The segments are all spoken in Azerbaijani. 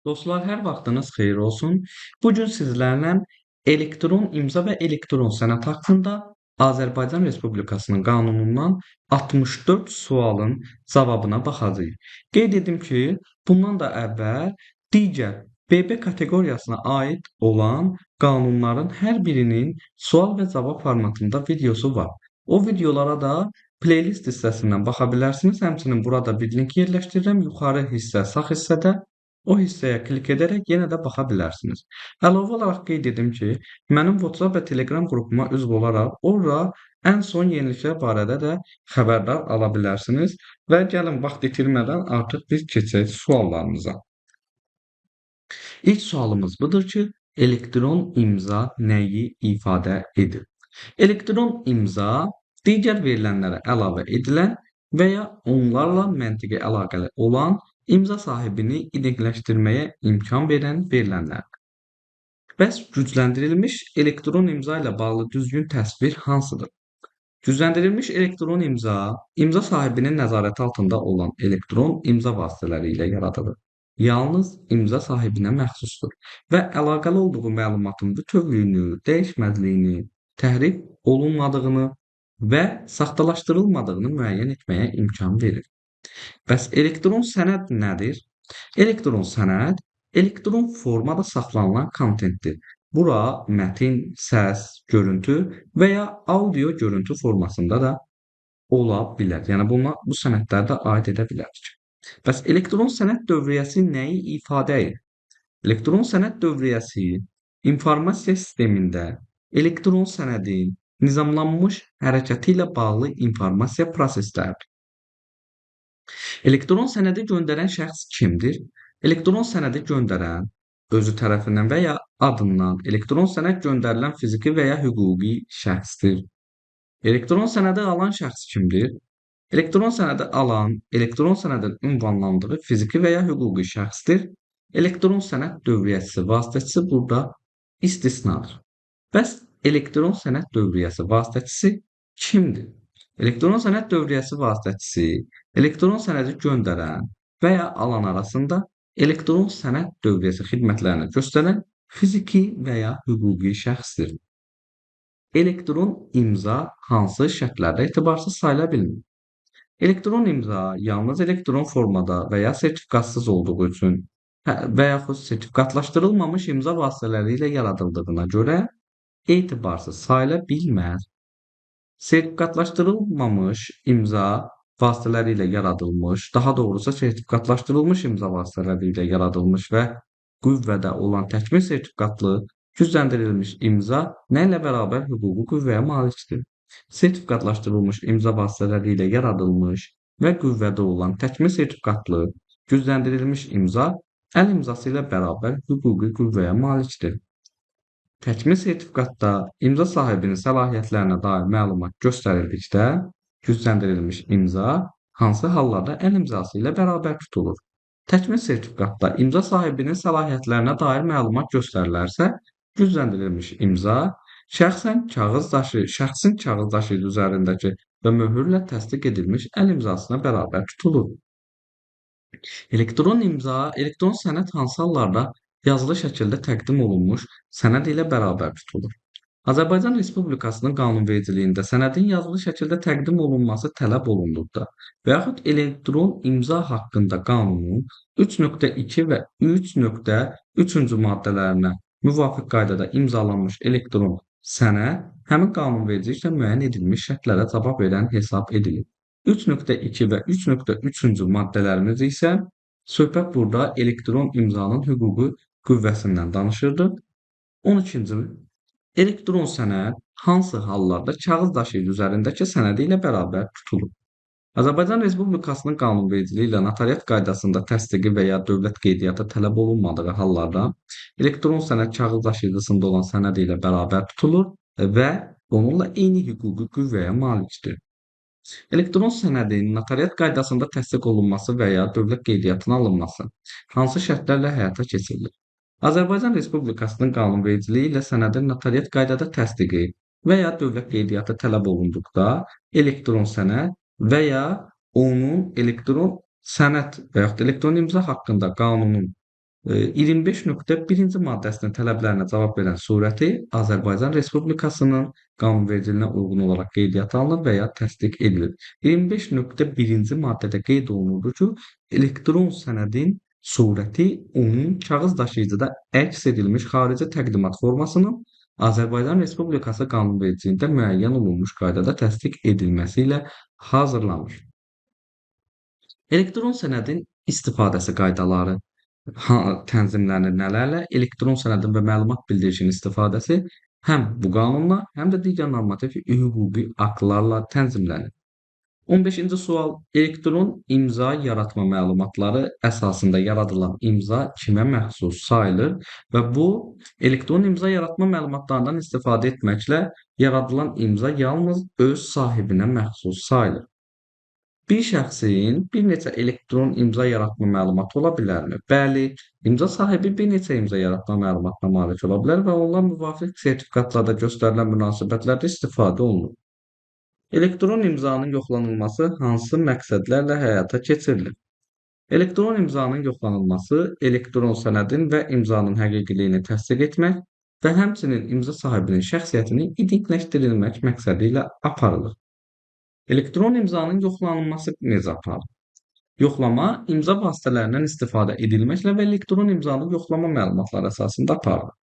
Dostlar, hər vaxtınız xeyir olsun. Bu gün sizlərlə elektron imza və elektron sənəd haqqında Azərbaycan Respublikasının qanunundan 64 sualın cavabına baxacağıq. Qeyd edim ki, bundan da əvvəl digər BB kateqoriyasına aid olan qanunların hər birinin sual və cavab formatında videosu var. O videolara da playlist hissəsindən baxa bilərsiniz. Həmçinin burada bir link yerləşdirirəm. Yuxarı hissə, sağ hissədə o hissəyə klik edərək yenə də baxa bilərsiniz. Əlavə olaraq qeyd edim ki, mənim WhatsApp və Telegram qrupuma üzv olaraq ora ən son yeniliklər barədə də xəbərdar ala bilərsiniz və gəlin vaxt itirmədən artıq biz keçək suallarımıza. İlk sualımız budur ki, elektron imza nəyi ifadə edir? Elektron imza digər verilənlərə əlavə edilən və ya onlarla məntiqi əlaqəli olan imza sahibini identiləşdirməyə imkan verən verilənlərdir. Bəs gücləndirilmiş elektron imza ilə bağlı düzgün təsvir hansıdır? Gücləndirilmiş elektron imza, imza sahibinin nəzarəti altında olan elektron imza vasitələri ilə yaradılır. Yalnız imza sahibinə məxsusdur və əlaqəli olduğu məlumatın bütövlüyünü, dəyişmədiliyini, təhrif olunmadığını və saxtalaşdırılmadığını müəyyən etməyə imkan verir. Bəs elektron sənəd nədir? Elektron sənəd elektron formada saxlanılan kontentdir. Bura mətin, səs, görüntü və ya audio görüntü formasında da ola bilər. Yəni bu sənədləri də aid edə bilərik. Bəs elektron sənəd dövriyyəsi nəyi ifadə edir? Elektron sənəd dövriyyəsi informasiya sistemində elektron sənədin nizamlanmış hərəkəti ilə bağlı informasiya prosesləridir. Elektron sənədi göndərən şəxs kimdir? Elektron sənədi göndərən özü tərəfindən və ya adından elektron sənəd göndərilən fiziki və ya hüquqi şəxsdir. Elektron sənədi alan şəxs kimdir? Elektron sənədi alan, elektron sənədin ünvanlandığı fiziki və ya hüquqi şəxsdir. Elektron sənəd dövriyyəsi vasitəçisi burada istisnadır. Bəs elektron sənəd dövriyyəsi vasitəçisi kimdir? Elektron sənəd dövriyyəsi vasitəçisi elektron sənədi göndərən və ya alan arasında elektron sənəd dövriyyəsi xidmətlərini göstərən fiziki və ya hüquqi şəxsdir. Elektron imza hansı şərtlərdə etibarsız sayıla bilmir? Elektron imza yalnız elektron formada və ya sertifikatsız olduğu üçün və yaxud sertifikatlaşdırılmamış imza vasitələri ilə yaradıldığına görə etibarsız sayıla bilməz. Sertifikatlaşdırılmamış imza vasitələri ilə yaradılmış, daha doğrusu sertifikatlaşdırılmış imza vasitələri ilə yaradılmış və qüvvədə olan təkmil sertifikatlı gücləndirilmiş imza nə ilə bərabər hüquqi qüvvəyə malikdir? Sertifikatlaşdırılmış imza vasitələri ilə yaradılmış və qüvvədə olan təkmil sertifikatlı gücləndirilmiş imza əl imzası ilə bərabər hüquqi qüvvəyə malikdir. Təkmil sertifikatda imza sahibinin səlahiyyətlərinə dair məlumat göstərildikdə gücləndirilmiş imza hansı hallarda əl imzası ilə bərabər tutulur? Təkmil sertifikatda imza sahibinin səlahiyyətlərinə dair məlumat göstərilərsə, gücləndirilmiş imza şəxsin kağız daşıyıcı üzərindəki və möhürlə təsdiq edilmiş əl imzasına bərabər tutulur. Elektron imza, elektron sənəd hansı hallarda yazılı şəkildə təqdim olunmuş sənəd ilə bərabər tutulur? Azərbaycan Respublikasının qanunvericiliyində sənədin yazılı şəkildə təqdim olunması tələb olunduqda və yaxud elektron imza haqqında qanunun 3.2 və 3.3-cü maddələrinə müvafiq qaydada imzalanmış elektron sənəd həmin qanunvericiliklə müəyyən edilmiş şərtlərə cavab verən hesab edilir. 3.2 və 3.3-cü maddələrimiz isə söhbət burada elektron imzanın hüquqi qüvvəsindən danışırdı. 12-ci elektron sənəd hansı hallarda kağız daşıyıcı üzərindəki sənədi ilə bərabər tutulur? Azərbaycan Respublikasının qanunvericiliyi ilə notariat qaydasında təsdiqi və ya dövlət qeydiyyatı tələb olunmadığı hallarda elektron sənəd kağız daşıyıcısında olan sənəd ilə bərabər tutulur və onunla eyni hüquqi qüvvəyə malikdir. Elektron sənədin notariat qaydasında təsdiq olunması və ya dövlət qeydiyyatına alınması hansı şərtlərlə həyata keçirilir? Azərbaycan Respublikasının qanunvericiliyi ilə sənədin notariat qaydada təsdiqi və ya dövlət qeydiyyatı tələb olunduqda elektron sənəd və ya onun elektron sənəd və yaxud elektron imza haqqında qanunun 25.1-ci maddəsinin tələblərinə cavab verən surəti Azərbaycan Respublikasının qanunvericiliyinə uyğun olaraq qeydiyyata alınır və ya təsdiq edilir. 25.1-ci maddədə qeyd olunurdu ki, elektron sənədin surəti onun kağız daşıyıcıda əks edilmiş xarici təqdimat formasının Azərbaycan Respublikası qanunvericiliyində müəyyən olunmuş qaydada təsdiq edilməsi ilə hazırlanır. Elektron sənədin istifadəsi qaydaları tənzimlənir nələrlə? Elektron sənədin və məlumat bildirişinin istifadəsi həm bu qanunla, həm də digər normativ hüquqi aktlarla tənzimlənir. 15-ci sual. Elektron imza yaratma məlumatları əsasında yaradılan imza kimə məxsus sayılır və bu elektron imza yaratma məlumatlarından istifadə etməklə yaradılan imza yalnız öz sahibinə məxsus sayılır. Bir şəxsin bir neçə elektron imza yaratma məlumatı ola bilərmi? Bəli, imza sahibi bir neçə imza yaratma məlumatına malik ola bilər və onlar müvafiq sertifikatlarda göstərilən münasibətlərdə istifadə olunur. Elektron imzanın yoxlanılması hansı məqsədlərlə həyata keçirilir? Elektron imzanın yoxlanılması elektron sənədin və imzanın həqiqiliyini təsdiq etmək və həmçinin imza sahibinin şəxsiyyətini identikləşdirilmək məqsədi ilə aparılır. Elektron imzanın yoxlanılması necə aparılır? Yoxlama imza vasitələrindən istifadə edilməklə və elektron imzanı yoxlama məlumatları əsasında aparılır.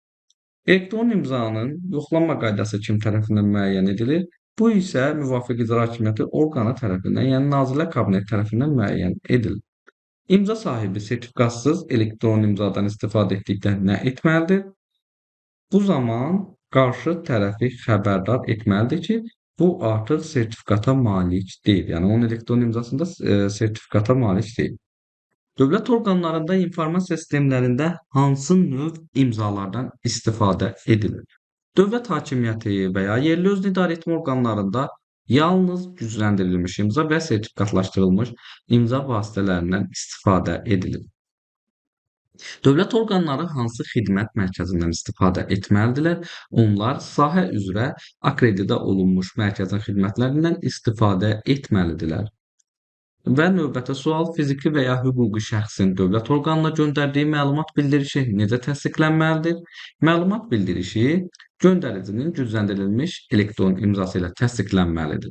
Elektron imzanın yoxlanma qaydası kim tərəfindən müəyyən edilir? Bu isə müvafiq icra hakimiyyəti orqanı tərəfindən, yəni Nazirlər Kabineti tərəfindən müəyyən edilir. İmza sahibi sertifikatsız elektron imzadan istifadə etdikdə nə etməlidir? Bu zaman qarşı tərəfi xəbərdar etməlidir ki, bu artıq sertifikata malik deyil. Yəni onun elektron imzasında sertifikata malik deyil. Dövlət orqanlarında informasiya sistemlərində hansı növ imzalardan istifadə edilir? Dövlət hakimiyyəti və ya yerli özünü idarə etmə orqanlarında yalnız gücləndirilmiş imza və sertifikatlaşdırılmış imza vasitələrindən istifadə edilir. Dövlət orqanları hansı xidmət mərkəzindən istifadə etməlidirlər? Onlar sahə üzrə akreditə olunmuş mərkəzin xidmətlərindən istifadə etməlidirlər. Və növbəti sual, fiziki və ya hüquqi şəxsin dövlət orqanına göndərdiyi məlumat bildirişi necə təsdiqlənməlidir? Məlumat bildirişi göndəricinin gücləndirilmiş elektron imzası ilə təsdiqlənməlidir.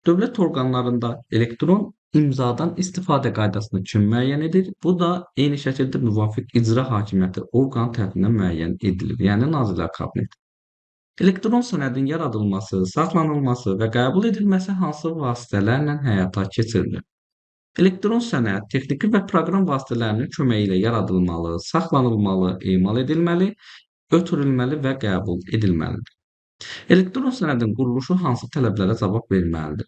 Dövlət orqanlarında elektron imzadan istifadə qaydasını kim müəyyən edir? Bu da eyni şəkildə müvafiq icra hakimiyyəti orqanı tərəfindən müəyyən edilir, yəni Nazirlər Kabineti. Elektron sənədin yaradılması, saxlanılması və qəbul edilməsi hansı vasitələrlə həyata keçirilir? Elektron sənəd texniki və proqram vasitələrinin köməyi ilə yaradılmalı, saxlanılmalı, emal edilməli, ötürülməli və qəbul edilməlidir. Elektron sənədin quruluşu hansı tələblərə cavab verməlidir?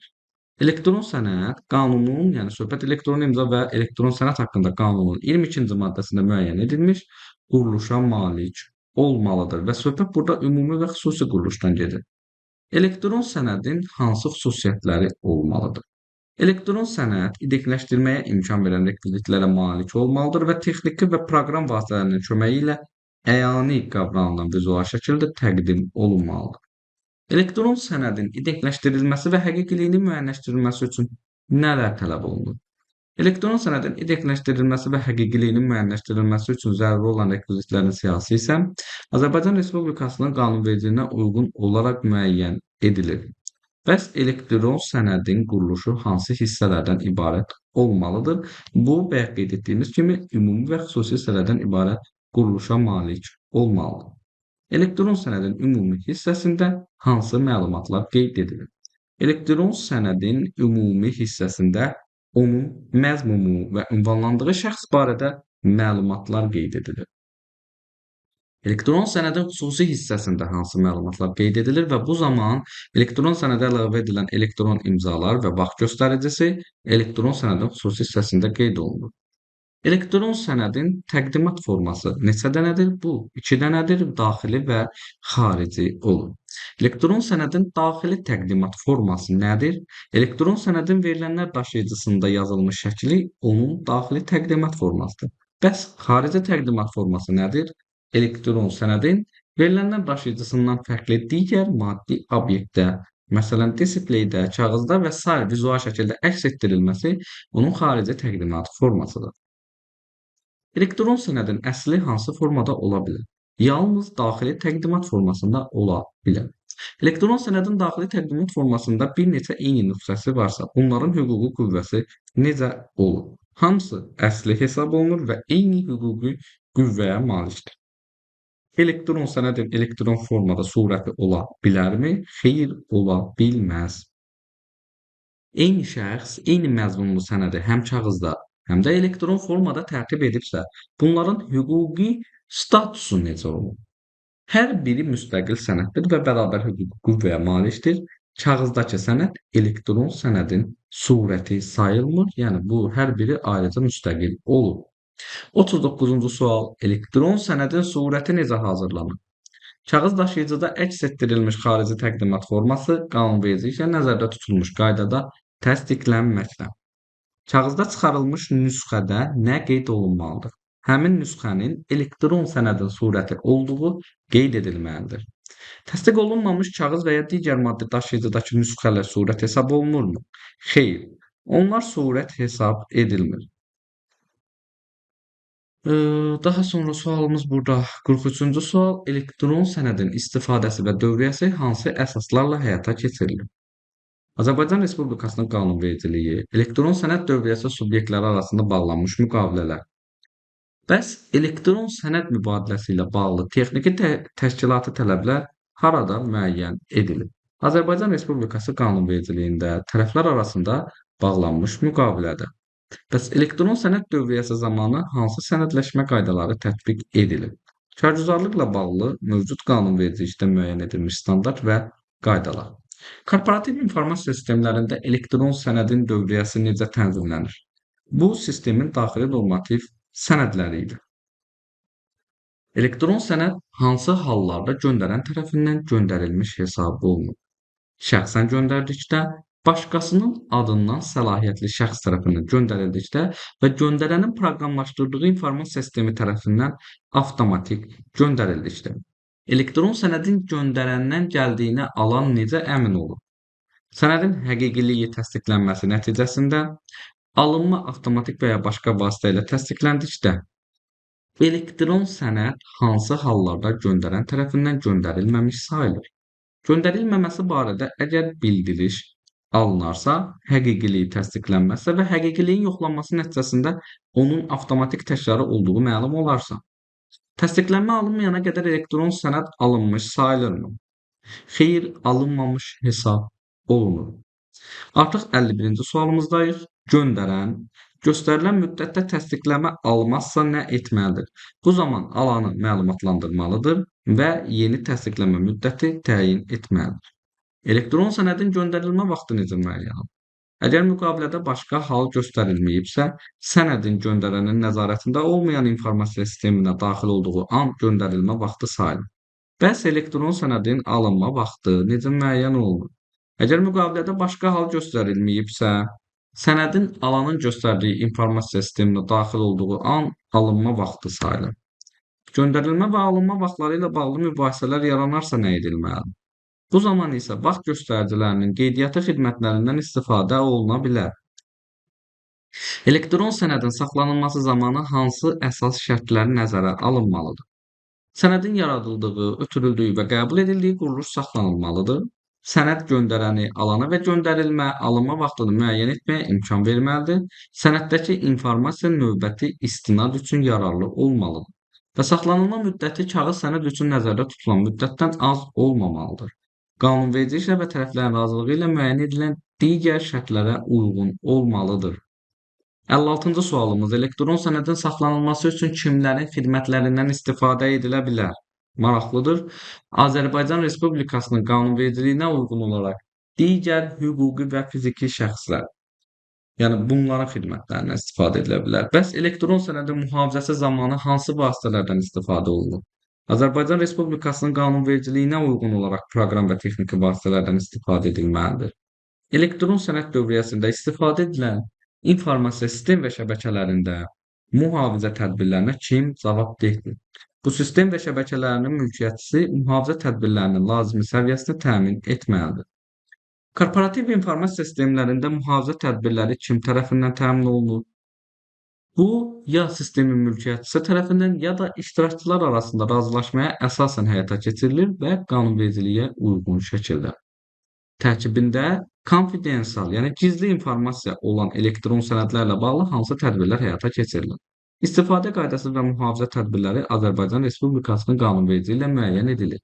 Elektron sənəd qanunun, yəni söhbət elektron imza və elektron sənəd haqqında qanunun 22-ci maddəsində müəyyən edilmiş quruluşa malik olmalıdır və söhbət burada ümumi və xüsusi quruluşdan gedir. Elektron sənədin hansı xüsusiyyətləri olmalıdır? Elektron sənəd identikləşdirməyə imkan verən rekvizitlərə malik olmalıdır və texniki və proqram vasitələrinin köməyi ilə əyani qavranılan vizual şəkildə təqdim olunmalıdır. Elektron sənədin identikləşdirilməsi və həqiqiliyinin müəyyənləşdirilməsi üçün nələr tələb olunur? Elektron sənədin identikləşdirilməsi və həqiqiliyinin müəyyənləşdirilməsi üçün zəruri olan rekvizitlərin siyahısı isə Azərbaycan Respublikasının qanunvericiliyinə uyğun olaraq müəyyən edilir. Bəs elektron sənədin quruluşu hansı hissələrdən ibarət olmalıdır? Bu, bayaq qeyd etdiyimiz kimi, ümumi və xüsusi hissələrdən ibarət quruluşa malik olmalıdır. Elektron sənədin ümumi hissəsində hansı məlumatlar qeyd edilir? Elektron sənədin ümumi hissəsində onun məzmunu və ünvanlandığı şəxs barədə məlumatlar qeyd edilir. Elektron sənədin xüsusi hissəsində hansı məlumatlar qeyd edilir və bu zaman elektron sənədə əlavə edilən elektron imzalar və vaxt göstəricisi elektron sənədin xüsusi hissəsində qeyd olunur. Elektron sənədin təqdimat forması neçə dənədir? Bu, 2 dənədir, daxili və xarici olur. Elektron sənədin daxili təqdimat forması nədir? Elektron sənədin verilənlər daşıyıcısında yazılmış şəkli onun daxili təqdimat formasıdır. Bəs xarici təqdimat forması nədir? Elektron sənədin verilənlər daşıyıcısından fərqli digər maddi obyektdə, məsələn, displeydə, kağızda və sair vizual şəkildə əks etdirilməsi onun xarici təqdimat formasıdır. Elektron sənədin əsli hansı formada ola bilər? Yalnız daxili təqdimat formasında ola bilər. Elektron sənədin daxili təqdimat formasında bir neçə eyni nüsxəsi varsa, bunların hüquqi qüvvəsi necə olur? Hamısı əsli hesab olunur və eyni hüquqi qüvvəyə malikdir. Elektron sənədin elektron formada surəti ola bilərmi? Xeyr, ola bilməz. Eyni şəxs eyni məzmunlu sənədi həm kağızda, həm də elektron formada tərtib edibsə, bunların hüquqi statusu necə olur? Hər biri müstəqil sənəddir və bərabər hüquqi qüvvəyə malikdir. Kağızdakı sənəd elektron sənədin surəti sayılmır, yəni bu hər biri ayrıca müstəqil olur. 39-cu sual. Elektron sənədin surəti necə hazırlanır? Kağız daşıyıcıda əks etdirilmiş xarici təqdimat forması qanunvericiliklə nəzərdə tutulmuş qaydada təsdiqlənməklə. Kağızda çıxarılmış nüsxədə nə qeyd olunmalıdır? Həmin nüsxənin elektron sənədin surəti olduğu qeyd edilməlidir. Təsdiq olunmamış kağız və ya digər maddi daşıyıcıdakı nüsxələr surət hesab olunurmu? Xeyr, onlar surət hesab edilmir. Daha sonra sualımız burada. 43-cü sual. Elektron sənədin istifadəsi və dövriyyəsi hansı əsaslarla həyata keçirilir? Azərbaycan Respublikasının qanunvericiliyi, elektron sənəd dövriyyəsi subyektləri arasında bağlanmış müqavilələr. Bəs elektron sənəd mübadiləsi ilə bağlı texniki təşkilati tələblər harada müəyyən edilir? Azərbaycan Respublikası qanunvericiliyində tərəflər arasında bağlanmış müqavilədə. Bəs elektron sənəd dövriyyəsi zamanı hansı sənədləşmə qaydaları tətbiq edilir? Kargüzarlıqla bağlı mövcud qanunvericilikdə müəyyən edilmiş standart və qaydalar. Korporativ informasiya sistemlərində elektron sənədin dövriyyəsi necə tənzimlənir? Bu sistemin daxili normativ sənədləri idi. Elektron sənəd hansı hallarda göndərən tərəfindən göndərilmiş hesab olunur? Şəxsən göndərdikdə, başqasının adından səlahiyyətli şəxs tərəfindən göndərildikdə və göndərənin proqramlaşdırdığı informasiya sistemi tərəfindən avtomatik göndərildikdə. Elektron sənədin göndərəndən gəldiyinə alan necə əmin olur? Sənədin həqiqiliyi təsdiqlənməsi nəticəsində, alınma avtomatik və ya başqa vasitə ilə təsdiqləndikdə, elektron sənəd hansı hallarda göndərən tərəfindən göndərilməmiş sayılır? Göndərilməməsi barədə əgər bildiriş alınarsa, həqiqiliyi təsdiqlənməzsə və həqiqiliyin yoxlanması nəticəsində onun avtomatik təkrarı olduğu məlum olarsa, təsdiqlənmə alınmayana qədər elektron sənəd alınmış sayılırmı? Xeyr, alınmamış hesab olunur. Artıq 51-ci sualımızdayıq. Göndərən göstərilən müddətdə təsdiqləmə almazsa nə etməlidir? Bu zaman alanı məlumatlandırmalıdır və yeni təsdiqləmə müddəti təyin etməlidir. Elektron sənədin göndərilmə vaxtı necə müəyyən olunur? Əgər müqavilədə başqa hal göstərilməyibsə, sənədin göndərənin nəzarətində olmayan informasiya sisteminə daxil olduğu an göndərilmə vaxtı sayılır. Bəs elektron sənədin alınma vaxtı necə müəyyən olunur? Əgər müqavilədə başqa hal göstərilməyibsə, sənədin alanın göstərdiyi informasiya sisteminə daxil olduğu an alınma vaxtı sayılır. Göndərilmə və alınma vaxtları ilə bağlı mübahisələr yaranarsa nə edilməlidir? Bu zaman isə vaxt göstəricilərinin qeydiyyatı xidmətlərindən istifadə oluna bilər. Elektron sənədin saxlanılması zamanı hansı əsas şərtlər nəzərə alınmalıdır? Sənədin yaradıldığı, ötürüldüyü və qəbul edildiyi quruluş saxlanılmalıdır. Sənəd göndərəni, alana və göndərilmə, alınma vaxtını müəyyən etməyə imkan verməlidir. Sənəddəki informasiya növbəti istinad üçün yararlı olmalıdır və saxlanılma müddəti kağız sənəd üçün nəzərdə tutulan müddətdən az olmamalıdır. Qanunvericiliklə və tərəflərin razılığı ilə müəyyən edilən digər şərtlərə uyğun olmalıdır. 56-cı sualımız. Elektron sənədin saxlanılması üçün kimlərin xidmətlərindən istifadə edilə bilər? Maraqlıdır. Azərbaycan Respublikasının qanunvericiliyinə uyğun olaraq digər hüquqi və fiziki şəxslər, yəni bunların xidmətlərindən istifadə edilə bilər. Bəs elektron sənədin mühafizəsi zamanı hansı vasitələrdən istifadə olunur? Azərbaycan Respublikasının qanunvericiliyinə uyğun olaraq proqram və texniki vasitələrdən istifadə edilməlidir. Elektron sənəd dövriyyəsində istifadə edilən informasiya sistem və şəbəkələrində mühafizə tədbirlərinə kim cavabdehdir? Bu sistem və şəbəkələrinin mülkiyyətçisi mühafizə tədbirlərinin lazımi səviyyəsini təmin etməlidir. Korporativ informasiya sistemlərində mühafizə tədbirləri kim tərəfindən təmin olunur? Bu, ya sistemin mülkiyyətçisi tərəfindən, ya da iştirakçılar arasında razılaşmaya əsasən həyata keçirilir və qanunvericiliyə uyğun şəkildə. Tərkibində konfidensial, yəni gizli informasiya olan elektron sənədlərlə bağlı hansı tədbirlər həyata keçirilir? İstifadə qaydası və mühafizə tədbirləri Azərbaycan Respublikasının qanunvericiliyi ilə müəyyən edilir.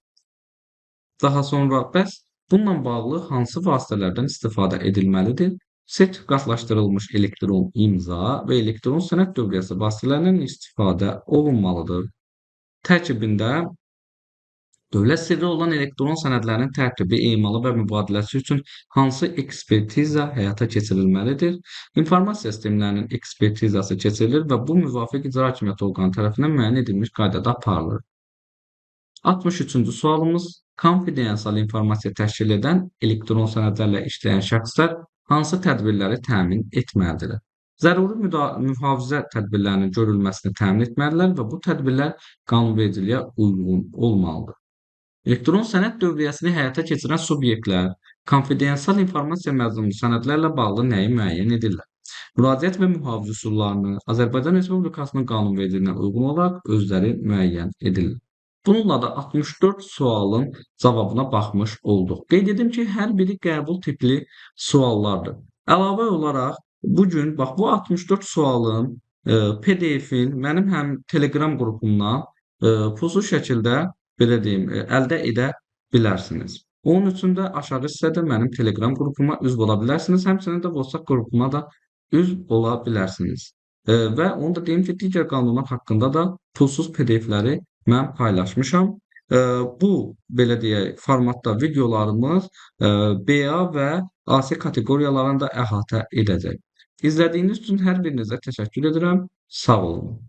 Daha sonra bəs bununla bağlı hansı vasitələrdən istifadə edilməlidir? Sertifikatlaşdırılmış elektron imza və elektron sənəd dövriyyəsi vasitələrindən istifadə olunmalıdır. Tərkibində dövlət sirri olan elektron sənədlərin tərtibi, emalı və mübadiləsi üçün hansı ekspertiza həyata keçirilməlidir? İnformasiya sistemlərinin ekspertizası keçirilir və bu müvafiq icra hakimiyyəti orqanı tərəfindən müəyyən edilmiş qaydada aparılır. 63-cü sualımız: konfidensial informasiya təşkil edən elektron sənədlərlə işləyən şəxslər hansı tədbirləri təmin etməlidirlər? Zəruri mühafizə tədbirlərinin görülməsini təmin etməlidirlər və bu tədbirlər qanunvericiliyə uyğun olmalıdır. Elektron sənəd dövriyyəsini həyata keçirən subyektlər konfidensial informasiya məzmunlu sənədlərlə bağlı nəyi müəyyən edirlər? Müraciət və mühafizə üsullarını Azərbaycan Respublikasının qanunvericiliyinə uyğun olaraq özləri müəyyən edirlər. Bununla da 64 sualın cavabına baxmış olduq. Qeyd edim ki, hər biri qəbul tipli suallardır. Əlavə olaraq bu gün bax bu 64 sualın PDF-in mənim həm Telegram qrupumdan pulsuz şəkildə belə deyim, əldə edə bilərsiniz. Onun üçün də aşağı hissədə mənim Telegram qrupuma üzv ola bilərsiniz. Həmçinin də WhatsApp qrupuma da üzv ola bilərsiniz. Və onu da deyim ki, digər qanunlar haqqında da pulsuz PDF-ləri mən paylaşmışam. Bu, belə deyək, formatda videolarımız BA və AC kateqoriyalarını da əhatə edəcək. İzlədiyiniz üçün hər birinizə təşəkkür edirəm. Sağ olun.